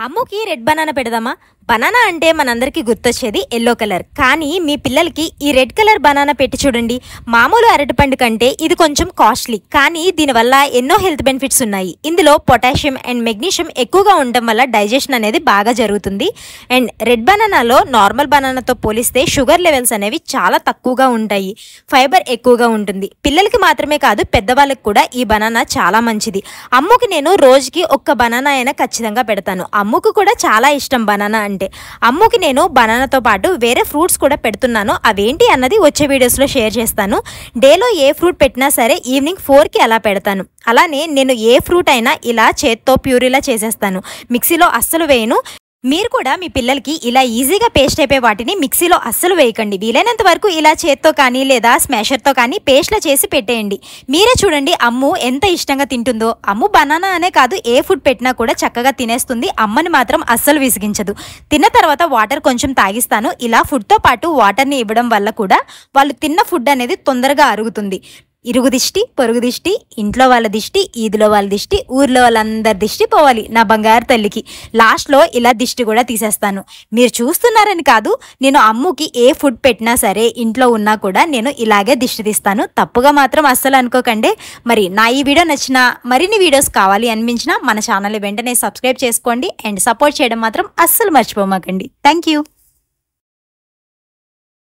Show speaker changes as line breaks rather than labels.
అమ్ముకి red banana పెడదామా? Banana అంటే మనందరికీ గుర్తొచ్చేది ఎల్లో కలర్. కానీ మీ పిల్లలకి ఈ రెడ్ కలర్ బనానా పెట్టి చూడండి. మామూలు అరటిపండు కంటే ఇది కొంచెం కాస్ట్లీ, కానీ దీనివల్ల ఎన్నో హెల్త్ బెనిఫిట్స్ ఉన్నాయి. ఇందులో పొటాషియం అండ్ మెగ్నీషియం ఎక్కువగా ఉండడం వల్ల డైజెషన్ అనేది బాగా జరుగుతుంది. అండ్ రెడ్ బనానాలో నార్మల్ బనానాతో పోలిస్తే షుగర్ లెవెల్స్ అనేవి చాలా తక్కువగా ఉంటాయి. ఫైబర్ ఎక్కువగా ఉంటుంది. పిల్లలకి మాత్రమే కాదు, పెద్దవాళ్ళకి కూడా ఈ బనానా చాలా మంచిది. అమ్ముకి నేను రోజుకి ఒక్క బనానా అయినా ఖచ్చితంగా పెడతాను. అమ్ముకు కూడా చాలా ఇష్టం బనానా అంటే. అమ్ముకి నేను బనానాతో పాటు వేరే ఫ్రూట్స్ కూడా పెడుతున్నాను. అవేంటి అన్నది వచ్చే వీడియోస్లో షేర్ చేస్తాను. డేలో ఏ ఫ్రూట్ పెట్టినా సరే ఈవినింగ్ 4కి అలా పెడతాను. అలానే నేను ఏ ఫ్రూట్ అయినా ఇలా చేత్తో ప్యూరీలా చేసేస్తాను. మిక్సీలో అస్సలు వేయను. మీరు కూడా మీ పిల్లలకి ఇలా ఈజీగా పేస్ట్ అయిపోయే వాటిని మిక్సీలో అస్సలు వేయకండి. వీలైనంత వరకు ఇలా చేత్తో కానీ లేదా స్మాషర్తో కానీ పేస్ట్లా చేసి పెట్టేయండి. మీరే చూడండి అమ్ము ఎంత ఇష్టంగా తింటుందో. అమ్ము బనానా అనే కాదు, ఏ ఫుడ్ పెట్టినా కూడా చక్కగా తినేస్తుంది. అమ్మని మాత్రం అస్సలు విసిగించదు. తిన్న తర్వాత వాటర్ కొంచెం తాగిస్తాను. ఇలా ఫుడ్తో పాటు వాటర్ని ఇవ్వడం వల్ల కూడా వాళ్ళు తిన్న ఫుడ్ అనేది తొందరగా అరుగుతుంది. ఇరుగు దిష్టి, పొరుగు దిష్టి, ఇంట్లో వాళ్ళ దిష్టి, ఈదిలో వాళ్ళ దిష్టి, ఊర్లో వాళ్ళందరి దిష్టి పోవాలి నా బంగారు తల్లికి. లాస్ట్లో ఇలా దిష్టి కూడా తీసేస్తాను. మీరు చూస్తున్నారని కాదు, నేను అమ్ముకి ఏ ఫుడ్ పెట్టినా సరే ఇంట్లో ఉన్నా కూడా నేను ఇలాగే దిష్టి తీస్తాను. తప్పుగా మాత్రం అస్సలు అనుకోకండి. మరి నా ఈ వీడియో నచ్చినా, మరిన్ని వీడియోస్ కావాలి అనిపించినా మన ఛానల్ని వెంటనే సబ్స్క్రైబ్ చేసుకోండి. అండ్ సపోర్ట్ చేయడం మాత్రం అస్సలు మర్చిపోమాకండి. Thank you.